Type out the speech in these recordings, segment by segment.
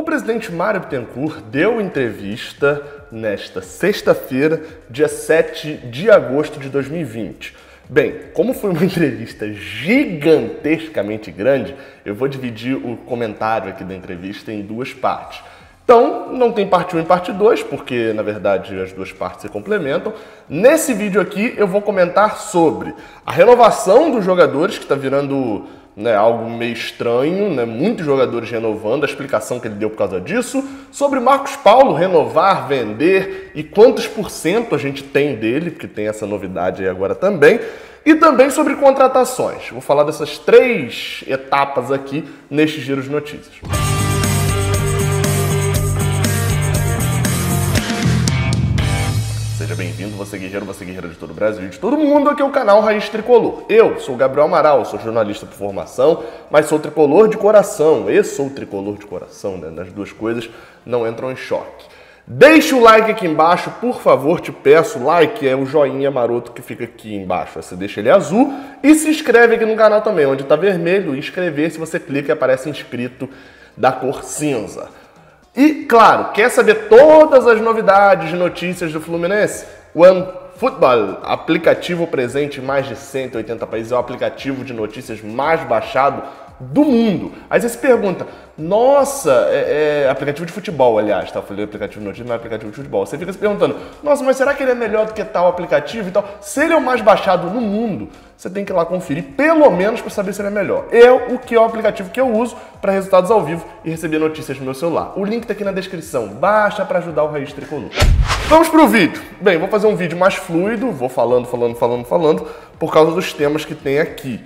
O presidente Mário Bittencourt deu entrevista nesta sexta-feira, dia 7 de agosto de 2020. Bem, como foi uma entrevista gigantescamente grande, eu vou dividir o comentário aqui da entrevista em duas partes. Então, não tem parte 1 e parte 2, porque, na verdade, as duas partes se complementam. Nesse vídeo aqui, eu vou comentar sobre a renovação dos jogadores, que está virando algo meio estranho, muitos jogadores renovando, a explicação que ele deu por causa disso, sobre Marcos Paulo renovar, vender e quantos % a gente tem dele, porque tem essa novidade aí agora também, e também sobre contratações. Vou falar dessas 3 etapas aqui neste giro de notícias. Seja bem-vindo, você guerreira de todo o Brasil e de todo mundo, aqui é o canal Raiz Tricolor. Eu sou o Gabriel Amaral, sou jornalista por formação, mas sou tricolor de coração. E sou tricolor de coração, As duas coisas não entram em choque. Deixa o like aqui embaixo, por favor, te peço. O like é o joinha maroto que fica aqui embaixo. Você deixa ele azul e se inscreve aqui no canal também, onde está vermelho, inscrever-se, você clica e aparece inscrito da cor cinza. E, claro, quer saber todas as novidades de notícias do Fluminense? OneFootball, aplicativo presente em mais de 180 países, é o aplicativo de notícias mais baixado do mundo. Aí você se pergunta, nossa, é aplicativo de futebol, aliás, tá? Eu falei aplicativo de notícias, não é aplicativo de futebol. Você fica se perguntando, nossa, mas será que ele é melhor do que tal aplicativo e tal? Se ele é o mais baixado no mundo, você tem que ir lá conferir, pelo menos para saber se ele é melhor. O que é o aplicativo que eu uso para resultados ao vivo e receber notícias no meu celular. O link tá aqui na descrição, basta para ajudar o Raiz Tricolor. Vamos pro vídeo. Bem, vou fazer um vídeo mais fluido, vou falando, por causa dos temas que tem aqui.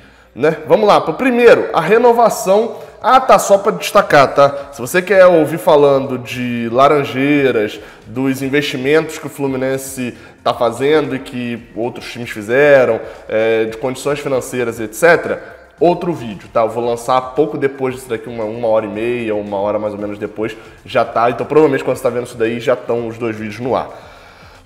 Vamos lá, pro primeiro, a renovação. Tá, só para destacar, tá? Se você quer ouvir falando de Laranjeiras, dos investimentos que o Fluminense tá fazendo e que outros times fizeram, de condições financeiras, etc., outro vídeo, tá? Eu vou lançar pouco depois disso daqui, uma hora e meia, uma hora mais ou menos depois, já tá. Então provavelmente quando você tá vendo isso daí, já estão os 2 vídeos no ar.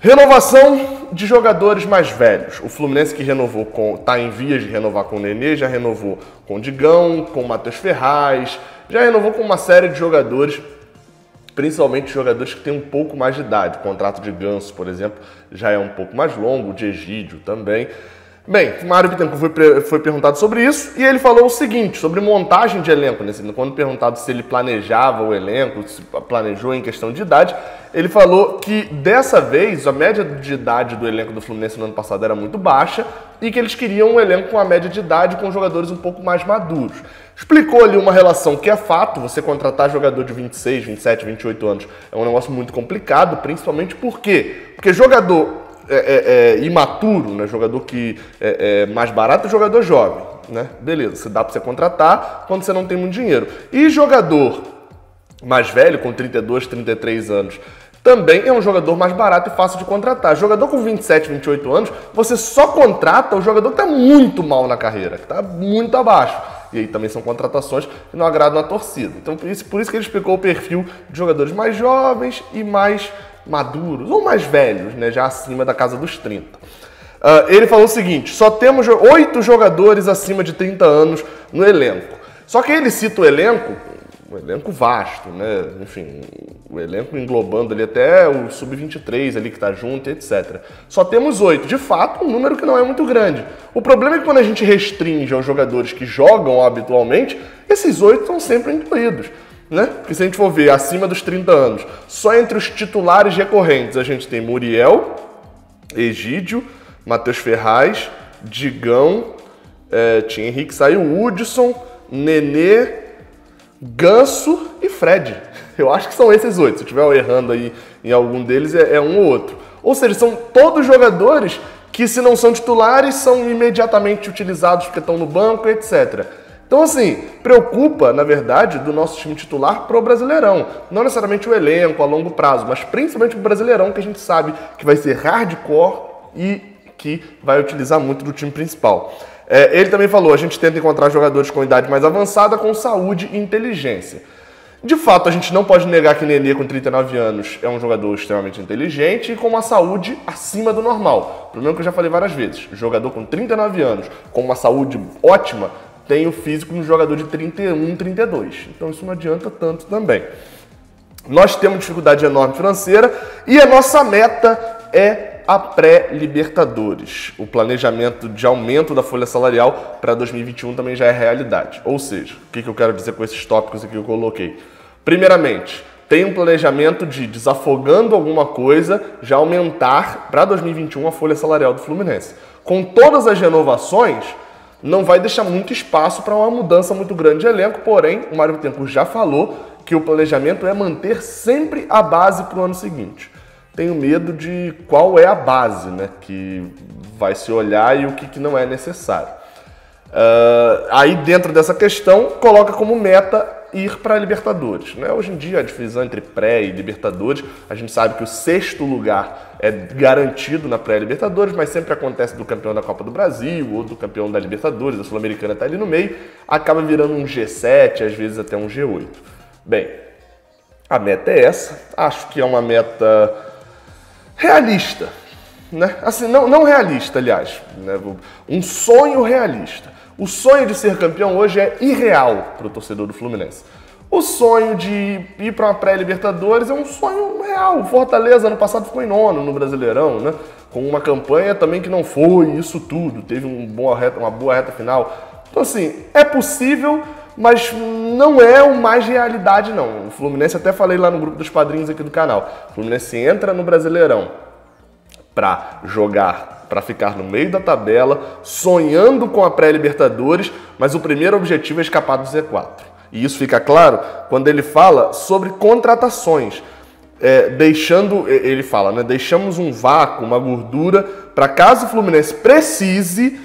Renovação de jogadores mais velhos. O Fluminense que renovou tá em vias de renovar com o Nenê, já renovou com o Digão, com o Matheus Ferraz, já renovou com uma série de jogadores, principalmente jogadores que têm um pouco mais de idade. O contrato de Ganso, por exemplo, já é um pouco mais longo, o de Egídio também. Bem, Mário Bittencourt foi perguntado sobre isso e ele falou o seguinte, sobre montagem de elenco. Quando perguntado se ele planejava o elenco, se planejou em questão de idade, ele falou que dessa vez a média de idade do elenco do Fluminense no ano passado era muito baixa e que eles queriam um elenco com a média de idade com jogadores um pouco mais maduros. Explicou ali uma relação que é fato, você contratar jogador de 26, 27, 28 anos é um negócio muito complicado, principalmente por quê? Porque jogador imaturo, jogador que é mais barato, é jogador jovem, Beleza, você dá para você contratar quando você não tem muito dinheiro. E jogador mais velho, com 32, 33 anos, também é um jogador mais barato e fácil de contratar. Jogador com 27, 28 anos, você só contrata o jogador que está muito mal na carreira, que está muito abaixo. E aí também são contratações que não agradam a torcida. Então por isso que ele explicou o perfil de jogadores mais jovens e mais maduros, ou mais velhos, já acima da casa dos 30. Ele falou o seguinte, só temos 8 jogadores acima de 30 anos no elenco. Só que ele cita o elenco vasto, Enfim, o elenco englobando ali até o Sub-23 ali que tá junto, etc. Só temos 8. De fato, um número que não é muito grande. O problema é que quando a gente restringe aos jogadores que jogam habitualmente, esses 8 estão sempre incluídos. Porque se a gente for ver acima dos 30 anos, só entre os titulares recorrentes a gente tem Muriel, Egídio, Matheus Ferraz, Digão, Tim Henrique saiu, Hudson, Nenê, Ganso e Fred. Eu acho que são esses 8. Se eu estiver errando aí em algum deles, é um ou outro. Ou seja, são todos jogadores que, se não são titulares, são imediatamente utilizados porque estão no banco, etc. Então, assim, preocupa, na verdade, do nosso time titular pro Brasileirão. Não necessariamente o elenco a longo prazo, mas principalmente o Brasileirão, que a gente sabe que vai ser hardcore e que vai utilizar muito do time principal. Ele também falou, a gente tenta encontrar jogadores com idade mais avançada, com saúde e inteligência. De fato, a gente não pode negar que Nenê, com 39 anos, é um jogador extremamente inteligente e com uma saúde acima do normal. O problema que eu já falei várias vezes, jogador com 39 anos, com uma saúde ótima, tem o físico de um jogador de 31, 32. Então isso não adianta tanto também. Nós temos dificuldade enorme financeira e a nossa meta é a pré-Libertadores. O planejamento de aumento da folha salarial para 2021 também já é realidade. Ou seja, o que eu quero dizer com esses tópicos aqui que eu coloquei? Primeiramente, tem um planejamento de, desafogando alguma coisa, já aumentar para 2021 a folha salarial do Fluminense. Com todas as renovações, não vai deixar muito espaço para uma mudança muito grande de elenco, porém, o Mário Bittencourt já falou que o planejamento é manter sempre a base para o ano seguinte. Tenho medo de qual é a base, né, que vai se olhar e o que não é necessário. Aí, dentro dessa questão, coloca como meta ir para a Libertadores, né? Hoje em dia, a divisão entre pré e Libertadores, a gente sabe que o 6º lugar é garantido na pré-Libertadores, mas sempre acontece do campeão da Copa do Brasil ou do campeão da Libertadores, a Sul-Americana está ali no meio, acaba virando um G7, às vezes até um G8. Bem, a meta é essa, acho que é uma meta realista, né? Assim, não realista, aliás, né? Um sonho realista. O sonho de ser campeão hoje é irreal para o torcedor do Fluminense. O sonho de ir para uma pré-Libertadores é um sonho real. O Fortaleza, ano passado, ficou em 9º no Brasileirão, né? Com uma campanha também que não foi isso tudo. Teve uma boa reta final. Então, assim, é possível, mas não é o mais realidade, não. O Fluminense, até falei lá no grupo dos padrinhos aqui do canal, o Fluminense entra no Brasileirão para jogar, para ficar no meio da tabela, sonhando com a pré-Libertadores, mas o primeiro objetivo é escapar do Z4. E isso fica claro quando ele fala sobre contratações. Ele fala, né, deixamos um vácuo, uma gordura, para caso o Fluminense precise,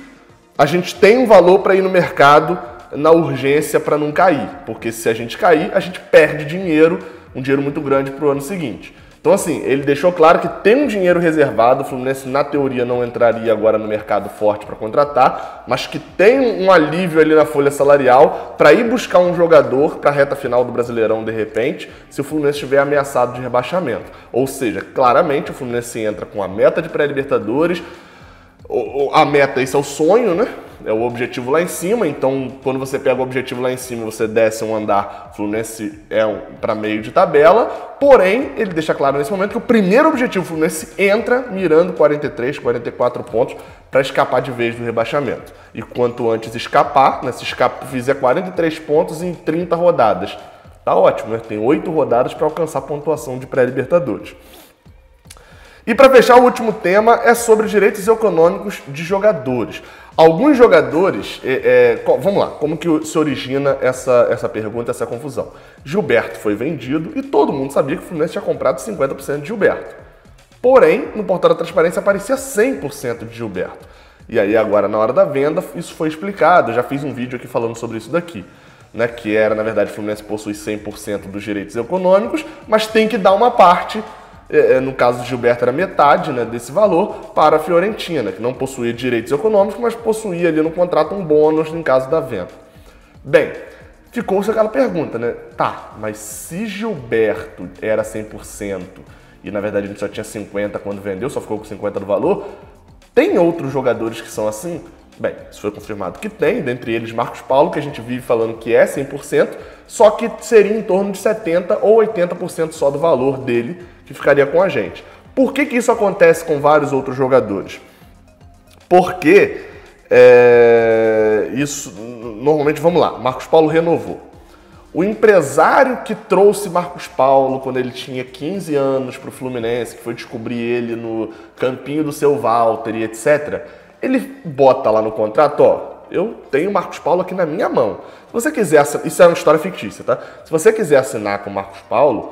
a gente tem um valor para ir no mercado na urgência para não cair. Porque se a gente cair, a gente perde dinheiro, um dinheiro muito grande para o ano seguinte. Então, assim, ele deixou claro que tem um dinheiro reservado, o Fluminense, na teoria, não entraria agora no mercado forte para contratar, mas que tem um alívio ali na folha salarial para ir buscar um jogador para a reta final do Brasileirão, de repente, se o Fluminense estiver ameaçado de rebaixamento. Ou seja, claramente, o Fluminense entra com a meta de pré-Libertadores, a meta, esse é o sonho, né? É o objetivo lá em cima, então quando você pega o objetivo lá em cima e você desce um andar, o Fluminense para meio de tabela, porém, ele deixa claro nesse momento que o primeiro objetivo, o Fluminense entra mirando 43, 44 pontos para escapar de vez do rebaixamento. E quanto antes escapar, né, se fizer 43 pontos em 30 rodadas, tá ótimo, né? Tem 8 rodadas para alcançar a pontuação de pré-Libertadores. E para fechar, o último tema é sobre direitos econômicos de jogadores. Alguns jogadores, vamos lá, como que se origina essa pergunta, essa confusão? Gilberto foi vendido e todo mundo sabia que o Fluminense tinha comprado 50% de Gilberto. Porém, no portal da transparência aparecia 100% de Gilberto. E aí agora, na hora da venda, isso foi explicado. Eu já fiz um vídeo aqui falando sobre isso daqui. Né, que era, na verdade, o Fluminense possui 100% dos direitos econômicos, mas tem que dar uma parte. No caso do Gilberto era metade, né, desse valor para a Fiorentina, que não possuía direitos econômicos, mas possuía ali no contrato um bônus em caso da venda. Bem, ficou-se aquela pergunta, né? Tá, mas se Gilberto era 100% e na verdade a gente só tinha 50% quando vendeu, só ficou com 50% do valor, tem outros jogadores que são assim? Bem, isso foi confirmado que tem, dentre eles Marcos Paulo, que a gente vive falando que é 100%, só que seria em torno de 70% ou 80% só do valor dele que ficaria com a gente. Por que isso acontece com vários outros jogadores? Porque isso, normalmente, vamos lá, Marcos Paulo renovou. O empresário que trouxe Marcos Paulo quando ele tinha 15 anos para o Fluminense, que foi descobrir ele no campinho do seu Walter e etc., ele bota lá no contrato, ó, eu tenho Marcos Paulo aqui na minha mão. Se você quiser, isso é uma história fictícia, tá? Se você quiser assinar com o Marcos Paulo,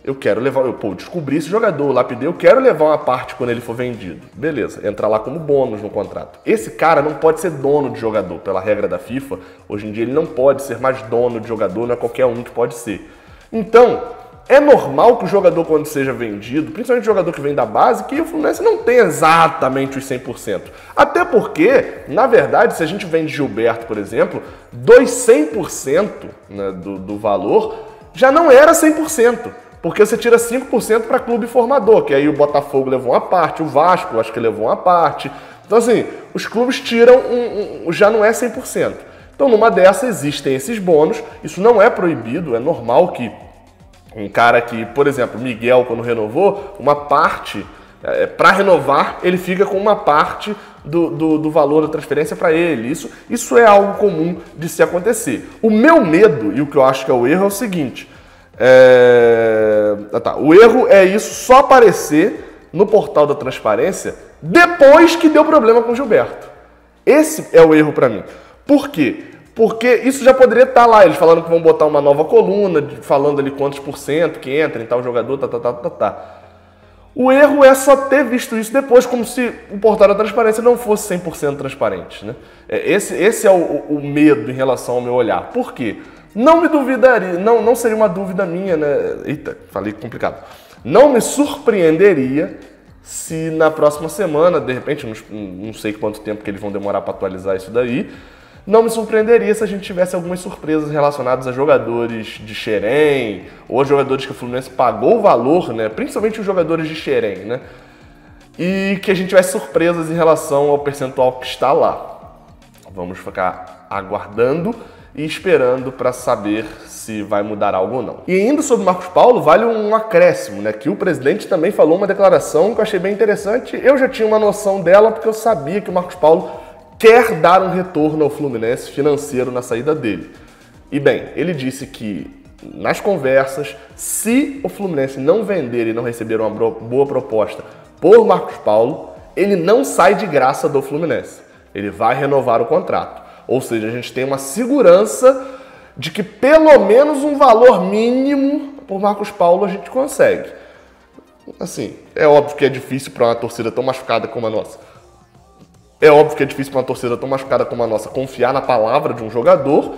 eu quero levar, descobri esse jogador, lapidei, eu quero levar uma parte quando ele for vendido. Beleza, entra lá como bônus no contrato. Esse cara não pode ser dono de jogador, pela regra da FIFA. Hoje em dia ele não pode ser mais dono de jogador, não é qualquer um que pode ser. Então, é normal que o jogador, quando seja vendido, principalmente o jogador que vem da base, que o Fluminense não tenha exatamente os 100%. Até porque, na verdade, se a gente vende Gilberto, por exemplo, dos 100%, né, do valor, já não era 100%. Porque você tira 5% para clube formador, que aí o Botafogo levou uma parte, o Vasco acho que levou uma parte. Então, assim, os clubes tiram, já não é 100%. Então, numa dessa, existem esses bônus. Isso não é proibido, é normal que Um cara que, por exemplo, Miguel, quando renovou, uma parte, para renovar, ele fica com uma parte do valor da transferência para ele. Isso é algo comum de se acontecer. O meu medo, e o que eu acho que é o erro, é o seguinte. O erro é isso só aparecer no portal da transparência depois que deu problema com o Gilberto. Esse é o erro para mim. Por quê? Porque isso já poderia estar lá, eles falando que vão botar uma nova coluna, falando ali quantos por cento que entra em tal jogador, O erro é só ter visto isso depois, como se o portal da transparência não fosse 100% transparente, né? Esse é o medo em relação ao meu olhar. Por quê? Não me duvidaria, não seria uma dúvida minha, né? Eita, falei complicado. Não me surpreenderia se na próxima semana, de repente, não sei quanto tempo que eles vão demorar para atualizar isso daí, não me surpreenderia se a gente tivesse algumas surpresas relacionadas a jogadores de Xerém, ou jogadores que o Fluminense pagou o valor, né? Principalmente os jogadores de Xerém, né? E que a gente tivesse surpresas em relação ao percentual que está lá. Vamos ficar aguardando e esperando para saber se vai mudar algo ou não. E indo sobre o Marcos Paulo, vale um acréscimo, né? Que o presidente também falou uma declaração que eu achei bem interessante. Eu já tinha uma noção dela porque eu sabia que o Marcos Paulo quer dar um retorno ao Fluminense financeiro na saída dele. E bem, ele disse que nas conversas, se o Fluminense não vender e não receber uma boa proposta por Marcos Paulo, ele não sai de graça do Fluminense. Ele vai renovar o contrato. Ou seja, a gente tem uma segurança de que pelo menos um valor mínimo por Marcos Paulo a gente consegue. Assim, é óbvio que é difícil para uma torcida tão machucada como a nossa. É óbvio que é difícil para uma torcida tão machucada como a nossa confiar na palavra de um jogador,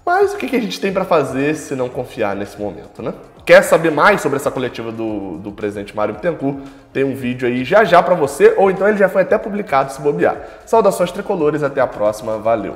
mas o que a gente tem para fazer se não confiar nesse momento, né? Quer saber mais sobre essa coletiva do presidente Mário Bittencourt? Tem um vídeo aí já para você, ou então ele já foi até publicado se bobear. Saudações tricolores, até a próxima, valeu!